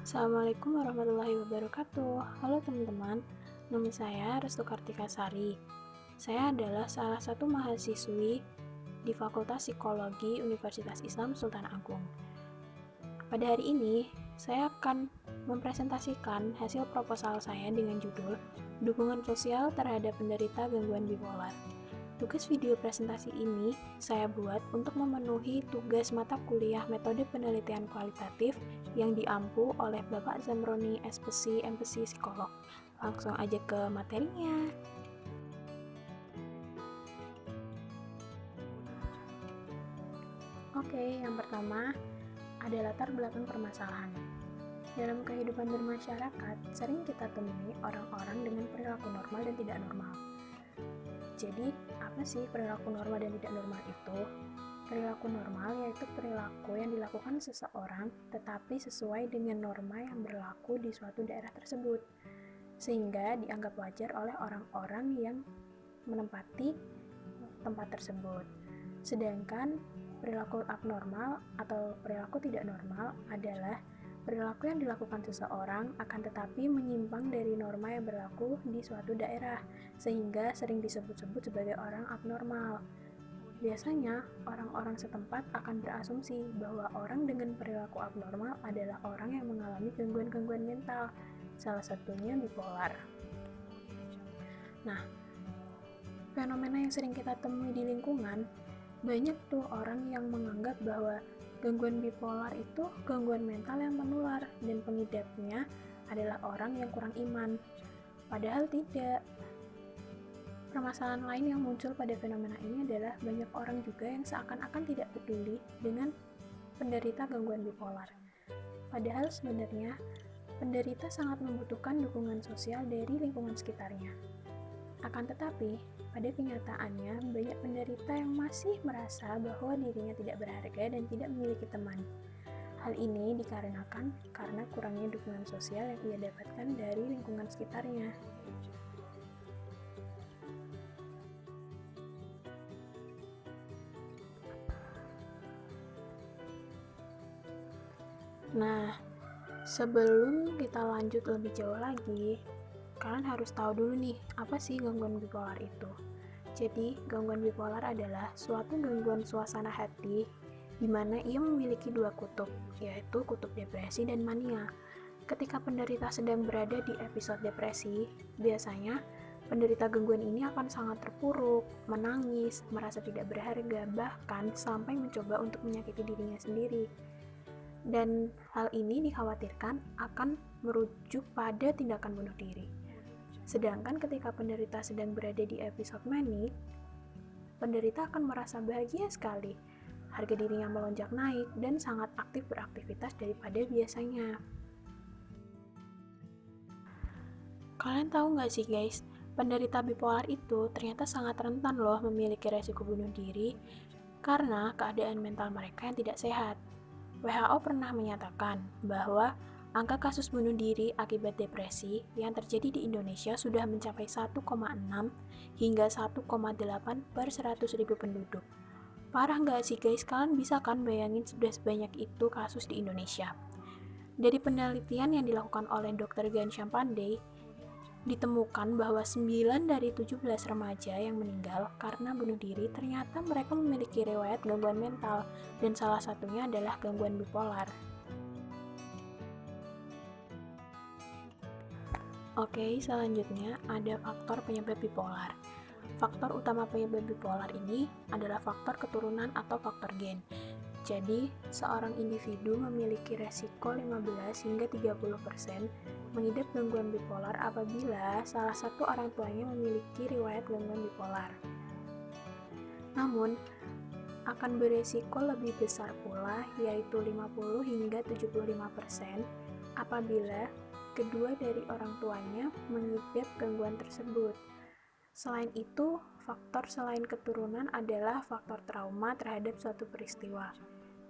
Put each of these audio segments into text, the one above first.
Assalamualaikum warahmatullahi wabarakatuh. Halo teman-teman, nama saya Restu Kartika Sari. Saya adalah salah satu mahasiswi di Fakultas Psikologi Universitas Islam Sultan Agung. Pada hari ini, saya akan mempresentasikan hasil proposal saya dengan judul Dukungan Sosial Terhadap Penderita Gangguan Bipolar. Tugas video presentasi ini saya buat untuk memenuhi tugas mata kuliah metode penelitian kualitatif yang diampu oleh Bapak Zamroni SPC MPC Psikolog. Langsung aja ke materinya. Oke, yang pertama ada latar belakang permasalahan. Dalam kehidupan bermasyarakat, sering kita temui orang-orang dengan perilaku normal dan tidak normal. Jadi, apa sih perilaku normal dan tidak normal itu? Perilaku normal yaitu perilaku yang dilakukan seseorang tetapi sesuai dengan norma yang berlaku di suatu daerah tersebut, sehingga dianggap wajar oleh orang-orang yang menempati tempat tersebut. Sedangkan perilaku abnormal atau perilaku tidak normal adalah perilaku yang dilakukan seseorang akan tetapi menyimpang dari norma yang berlaku di suatu daerah, sehingga sering disebut-sebut sebagai orang abnormal. Biasanya, orang-orang setempat akan berasumsi bahwa orang dengan perilaku abnormal adalah orang yang mengalami gangguan-gangguan mental, salah satunya bipolar. Nah, fenomena yang sering kita temui di lingkungan, banyak tuh orang yang menganggap bahwa gangguan bipolar itu gangguan mental yang menular dan pengidapnya adalah orang yang kurang iman. Padahal tidak. Permasalahan lain yang muncul pada fenomena ini adalah banyak orang juga yang seakan-akan tidak peduli dengan penderita gangguan bipolar. Padahal sebenarnya penderita sangat membutuhkan dukungan sosial dari lingkungan sekitarnya. Akan tetapi, pada kenyataannya, banyak penderita yang masih merasa bahwa dirinya tidak berharga dan tidak memiliki teman. Hal ini dikarenakan karena kurangnya dukungan sosial yang ia dapatkan dari lingkungan sekitarnya. Nah, sebelum kita lanjut lebih jauh lagi, kalian harus tahu dulu nih, apa sih gangguan bipolar itu? Jadi, gangguan bipolar adalah suatu gangguan suasana hati di mana ia memiliki dua kutub, yaitu kutub depresi dan mania. Ketika penderita sedang berada di episode depresi, biasanya penderita gangguan ini akan sangat terpuruk, menangis, merasa tidak berharga, bahkan sampai mencoba untuk menyakiti dirinya sendiri. Dan hal ini dikhawatirkan akan merujuk pada tindakan bunuh diri. Sedangkan ketika penderita sedang berada di episode manik, penderita akan merasa bahagia sekali, harga dirinya melonjak naik, dan sangat aktif beraktivitas daripada biasanya. Kalian tahu nggak sih guys, penderita bipolar itu ternyata sangat rentan loh memiliki resiko bunuh diri karena keadaan mental mereka yang tidak sehat. WHO pernah menyatakan bahwa angka kasus bunuh diri akibat depresi yang terjadi di Indonesia sudah mencapai 1,6 hingga 1,8 per 100.000 penduduk. Parah nggak sih guys? Kalian bisa kan bayangin sudah sebanyak itu kasus di Indonesia? Dari penelitian yang dilakukan oleh Dr. Ghanshyam Pandey, ditemukan bahwa 9 dari 17 remaja yang meninggal karena bunuh diri ternyata mereka memiliki riwayat gangguan mental, dan salah satunya adalah gangguan bipolar. Oke, selanjutnya ada faktor penyebab bipolar. Faktor utama penyebab bipolar ini adalah faktor keturunan atau faktor gen. Jadi, seorang individu memiliki resiko 15 hingga 30% mengidap gangguan bipolar apabila salah satu orang tuanya memiliki riwayat gangguan bipolar. Namun, akan beresiko lebih besar pula, yaitu 50 hingga 75% apabila kedua dari orang tuanya mengidap gangguan tersebut. Selain itu, faktor selain keturunan adalah faktor trauma terhadap suatu peristiwa.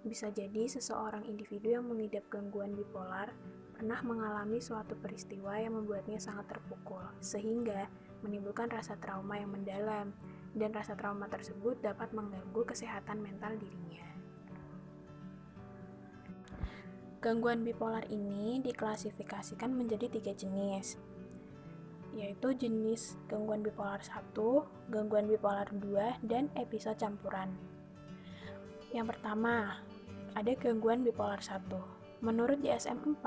Bisa jadi seseorang individu yang mengidap gangguan bipolar pernah mengalami suatu peristiwa yang membuatnya sangat terpukul, sehingga menimbulkan rasa trauma yang mendalam, dan rasa trauma tersebut dapat mengganggu kesehatan mental dirinya. Gangguan bipolar ini diklasifikasikan menjadi 3 jenis, yaitu jenis gangguan bipolar 1, gangguan bipolar 2, dan episode campuran. Yang pertama, ada gangguan bipolar 1. Menurut DSM-4,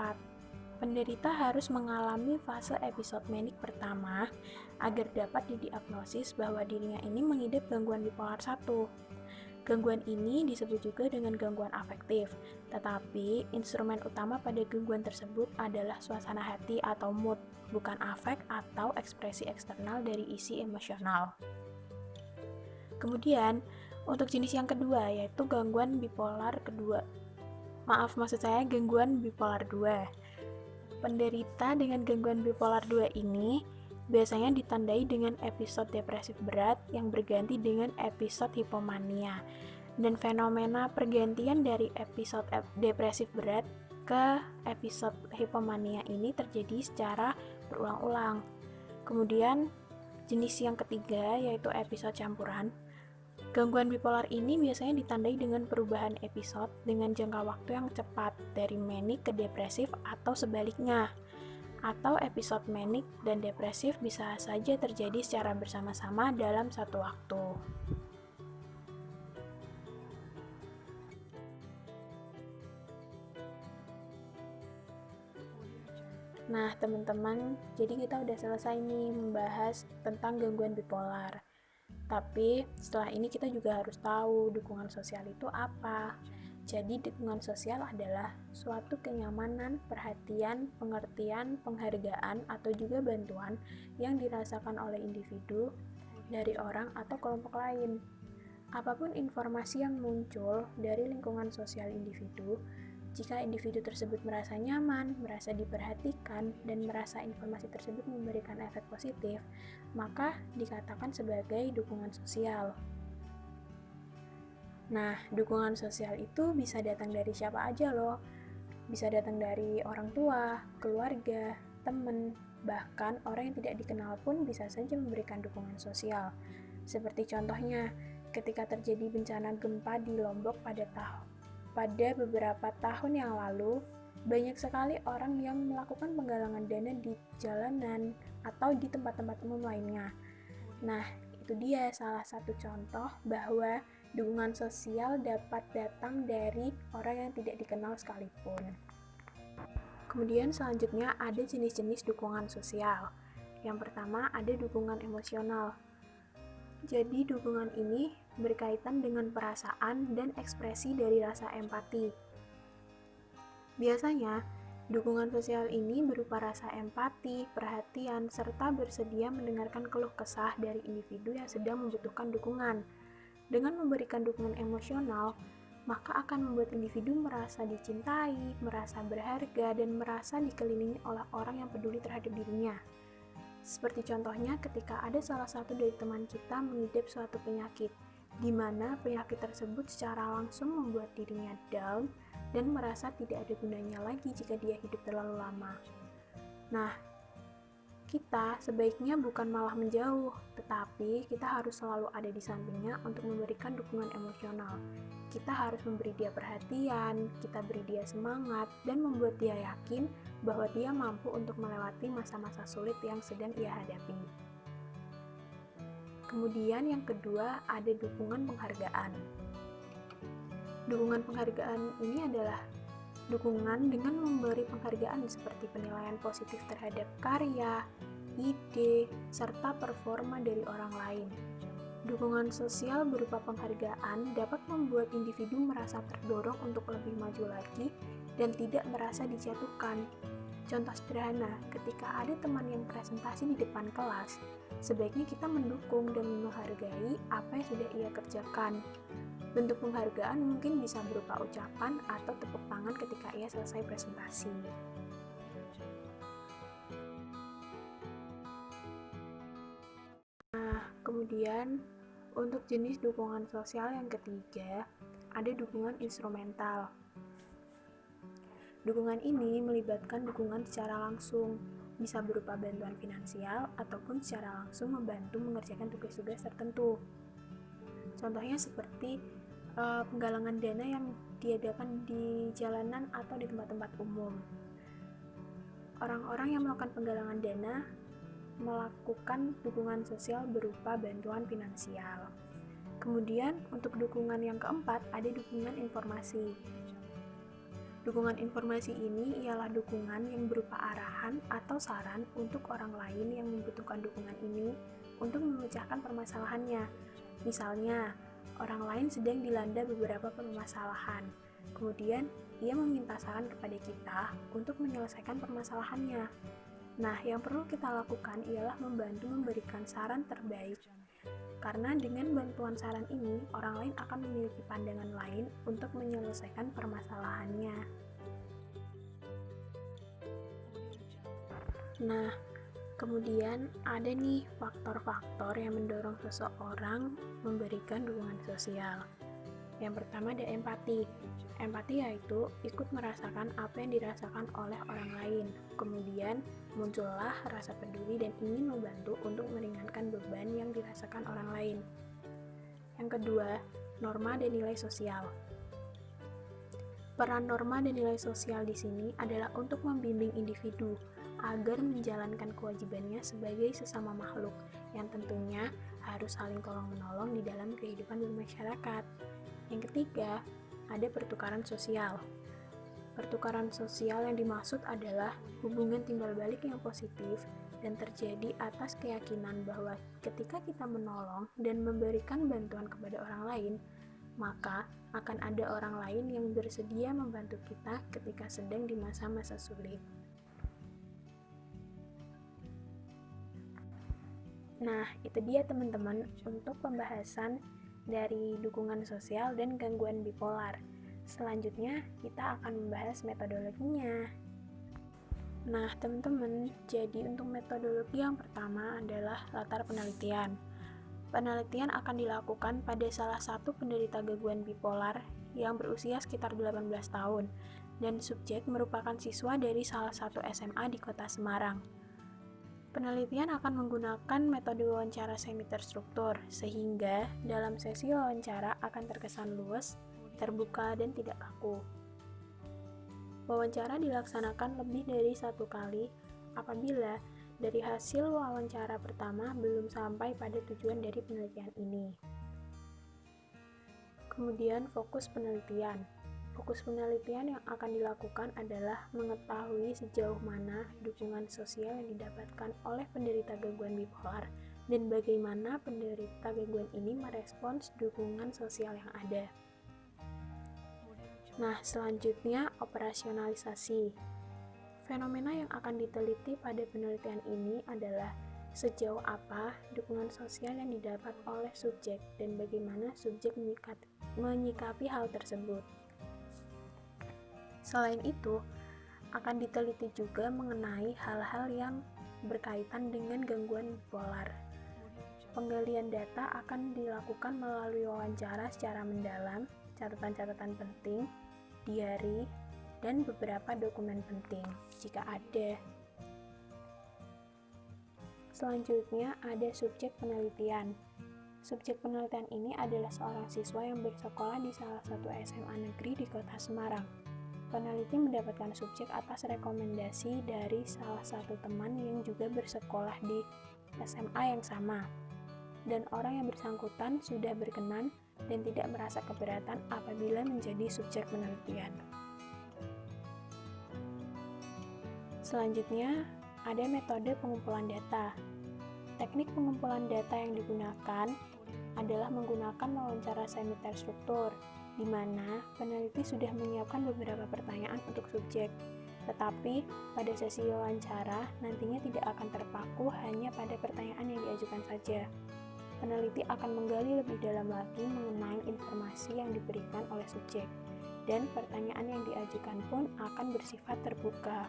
penderita harus mengalami fase episode manik pertama agar dapat didiagnosis bahwa dirinya ini mengidap gangguan bipolar 1. Gangguan ini disebut juga dengan gangguan afektif, tetapi instrumen utama pada gangguan tersebut adalah suasana hati atau mood, bukan afek atau ekspresi eksternal dari isi emosional. Kemudian, untuk jenis yang kedua, yaitu gangguan bipolar kedua. Gangguan bipolar 2. Penderita dengan gangguan bipolar 2 ini biasanya ditandai dengan episode depresif berat yang berganti dengan episode hipomania. Dan fenomena pergantian dari episode depresif berat ke episode hipomania ini terjadi secara berulang-ulang. Kemudian, jenis yang ketiga yaitu episode campuran. Gangguan bipolar ini biasanya ditandai dengan perubahan episode dengan jangka waktu yang cepat dari manik ke depresif atau sebaliknya. Atau episode manik dan depresif bisa saja terjadi secara bersama-sama dalam satu waktu. Nah, teman-teman, jadi kita udah selesai nih membahas tentang gangguan bipolar. Tapi setelah ini kita juga harus tahu dukungan sosial itu apa. Jadi dukungan sosial adalah suatu kenyamanan, perhatian, pengertian, penghargaan, atau juga bantuan yang dirasakan oleh individu dari orang atau kelompok lain. Apapun informasi yang muncul dari lingkungan sosial individu, jika individu tersebut merasa nyaman, merasa diperhatikan, dan merasa informasi tersebut memberikan efek positif, maka dikatakan sebagai dukungan sosial. Nah, dukungan sosial itu bisa datang dari siapa aja loh. Bisa datang dari orang tua, keluarga, teman, bahkan orang yang tidak dikenal pun bisa saja memberikan dukungan sosial. Seperti contohnya, ketika terjadi bencana gempa di Lombok pada beberapa tahun yang lalu, banyak sekali orang yang melakukan penggalangan dana di jalanan atau di tempat-tempat umum lainnya. Nah, itu dia salah satu contoh bahwa dukungan sosial dapat datang dari orang yang tidak dikenal sekalipun. Kemudian selanjutnya ada jenis-jenis dukungan sosial. Yang pertama ada dukungan emosional. Jadi dukungan ini berkaitan dengan perasaan dan ekspresi dari rasa empati. Biasanya, dukungan sosial ini berupa rasa empati, perhatian, serta bersedia mendengarkan keluh kesah dari individu yang sedang membutuhkan dukungan. Dengan memberikan dukungan emosional, maka akan membuat individu merasa dicintai, merasa berharga, dan merasa dikelilingi oleh orang yang peduli terhadap dirinya. Seperti contohnya ketika ada salah satu dari teman kita mengidap suatu penyakit, di mana penyakit tersebut secara langsung membuat dirinya down dan merasa tidak ada gunanya lagi jika dia hidup terlalu lama. Nah, kita sebaiknya bukan malah menjauh, tetapi kita harus selalu ada di sampingnya untuk memberikan dukungan emosional. Kita harus memberi dia perhatian, kita beri dia semangat, dan membuat dia yakin bahwa dia mampu untuk melewati masa-masa sulit yang sedang ia hadapi. Kemudian yang kedua ada dukungan penghargaan. Dukungan penghargaan ini adalah dukungan dengan memberi penghargaan seperti penilaian positif terhadap karya, ide, serta performa dari orang lain. Dukungan sosial berupa penghargaan dapat membuat individu merasa terdorong untuk lebih maju lagi dan tidak merasa dijatuhkan. Contoh sederhana, ketika ada teman yang presentasi di depan kelas, sebaiknya kita mendukung dan menghargai apa yang sudah ia kerjakan. Bentuk penghargaan mungkin bisa berupa ucapan atau tepuk tangan ketika ia selesai presentasi. Nah, kemudian untuk jenis dukungan sosial yang ketiga, ada dukungan instrumental. Dukungan ini melibatkan dukungan secara langsung, bisa berupa bantuan finansial ataupun secara langsung membantu mengerjakan tugas-tugas tertentu. Contohnya seperti penggalangan dana yang diadakan di jalanan atau di tempat-tempat umum. Orang-orang yang melakukan penggalangan dana melakukan dukungan sosial berupa bantuan finansial. Kemudian, untuk dukungan yang keempat, ada dukungan informasi. Dukungan informasi ini ialah dukungan yang berupa arahan atau saran untuk orang lain yang membutuhkan dukungan ini untuk memecahkan permasalahannya. Misalnya, orang lain sedang dilanda beberapa permasalahan. Kemudian, ia meminta saran kepada kita untuk menyelesaikan permasalahannya. Nah, yang perlu kita lakukan ialah membantu memberikan saran terbaik. Karena dengan bantuan saran ini, orang lain akan memiliki pandangan lain untuk menyelesaikan permasalahannya. Nah, kemudian ada nih faktor-faktor yang mendorong seseorang memberikan dukungan sosial. Yang pertama ada empati. Empati yaitu ikut merasakan apa yang dirasakan oleh orang lain. Kemudian muncullah rasa peduli dan ingin membantu untuk meringankan beban yang dirasakan orang lain. Yang kedua, norma dan nilai sosial. Peran norma dan nilai sosial di sini adalah untuk membimbing individu agar menjalankan kewajibannya sebagai sesama makhluk yang tentunya harus saling tolong-menolong di dalam kehidupan bermasyarakat. Yang ketiga, ada pertukaran sosial. Pertukaran sosial yang dimaksud adalah hubungan timbal balik yang positif dan terjadi atas keyakinan bahwa ketika kita menolong dan memberikan bantuan kepada orang lain, maka akan ada orang lain yang bersedia membantu kita ketika sedang di masa-masa sulit. Nah, itu dia teman-teman untuk pembahasan dari dukungan sosial dan gangguan bipolar. Selanjutnya, kita akan membahas metodologinya. Nah, teman-teman, jadi untuk metodologi yang pertama adalah latar penelitian. Penelitian akan dilakukan pada salah satu penderita gangguan bipolar yang berusia sekitar 18 tahun, dan subjek merupakan siswa dari salah satu SMA di kota Semarang. Penelitian akan menggunakan metode wawancara semi terstruktur, sehingga dalam sesi wawancara akan terkesan luas, terbuka, dan tidak kaku. Wawancara dilaksanakan lebih dari satu kali apabila dari hasil wawancara pertama belum sampai pada tujuan dari penelitian ini. Kemudian fokus penelitian. Fokus penelitian yang akan dilakukan adalah mengetahui sejauh mana dukungan sosial yang didapatkan oleh penderita gangguan bipolar dan bagaimana penderita gangguan ini merespons dukungan sosial yang ada. Nah, selanjutnya operasionalisasi. Fenomena yang akan diteliti pada penelitian ini adalah sejauh apa dukungan sosial yang didapat oleh subjek dan bagaimana subjek menyikapi hal tersebut. Selain itu, akan diteliti juga mengenai hal-hal yang berkaitan dengan gangguan bipolar. Penggalian data akan dilakukan melalui wawancara secara mendalam, catatan-catatan penting, diari, dan beberapa dokumen penting, jika ada. Selanjutnya, ada subjek penelitian. Subjek penelitian ini adalah seorang siswa yang bersekolah di salah satu SMA negeri di kota Semarang. Peneliti mendapatkan subjek atas rekomendasi dari salah satu teman yang juga bersekolah di SMA yang sama. Dan orang yang bersangkutan sudah berkenan dan tidak merasa keberatan apabila menjadi subjek penelitian. Selanjutnya, ada metode pengumpulan data. Teknik pengumpulan data yang digunakan adalah menggunakan wawancara semi terstruktur, di mana peneliti sudah menyiapkan beberapa pertanyaan untuk subjek, tetapi pada sesi wawancara nantinya tidak akan terpaku hanya pada pertanyaan yang diajukan saja. Peneliti akan menggali lebih dalam lagi mengenai informasi yang diberikan oleh subjek, dan pertanyaan yang diajukan pun akan bersifat terbuka.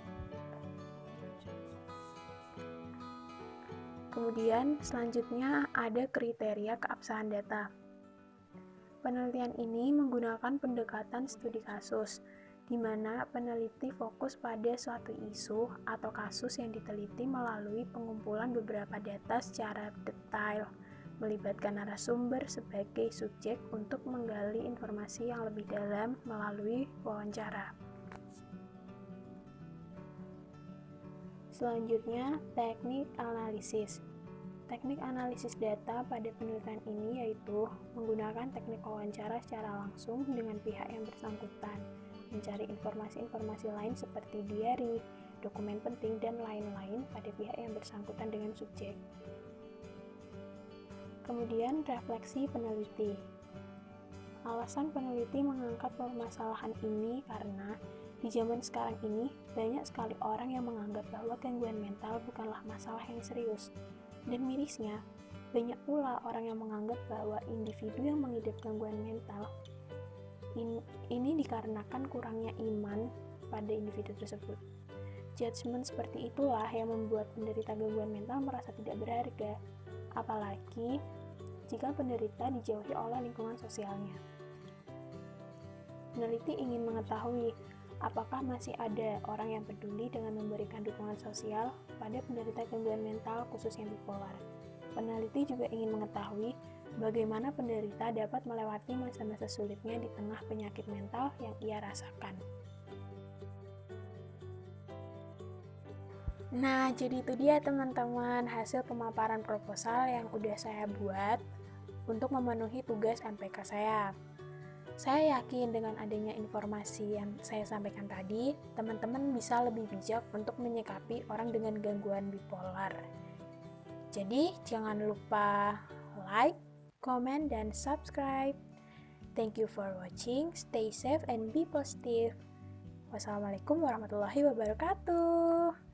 Kemudian selanjutnya ada kriteria keabsahan data. Penelitian ini menggunakan pendekatan studi kasus, di mana peneliti fokus pada suatu isu atau kasus yang diteliti melalui pengumpulan beberapa data secara detail. melibatkan narasumber sebagai subjek untuk menggali informasi yang lebih dalam melalui wawancara. Selanjutnya, teknik analisis. Teknik analisis data pada penelitian ini yaitu menggunakan teknik wawancara secara langsung dengan pihak yang bersangkutan, mencari informasi-informasi lain seperti diari, dokumen penting, dan lain-lain pada pihak yang bersangkutan dengan subjek. Kemudian, refleksi peneliti. Alasan peneliti mengangkat permasalahan ini karena di zaman sekarang ini banyak sekali orang yang menganggap bahwa gangguan mental bukanlah masalah yang serius. Dan mirisnya, banyak pula orang yang menganggap bahwa individu yang mengidap gangguan mental ini dikarenakan kurangnya iman pada individu tersebut. Judgement seperti itulah yang membuat penderita gangguan mental merasa tidak berharga, apalagi jika penderita dijauhi oleh lingkungan sosialnya. Peneliti ingin mengetahui apakah masih ada orang yang peduli dengan memberikan dukungan sosial pada penderita gangguan mental khususnya bipolar. Peneliti juga ingin mengetahui bagaimana penderita dapat melewati masa-masa sulitnya di tengah penyakit mental yang ia rasakan. Nah, jadi itu dia teman-teman hasil pemaparan proposal yang udah saya buat untuk memenuhi tugas MPK saya. Saya yakin dengan adanya informasi yang saya sampaikan tadi, teman-teman bisa lebih bijak untuk menyikapi orang dengan gangguan bipolar. Jadi, jangan lupa like, comment, dan subscribe. Thank you for watching. Stay safe and be positive. Wassalamualaikum warahmatullahi wabarakatuh.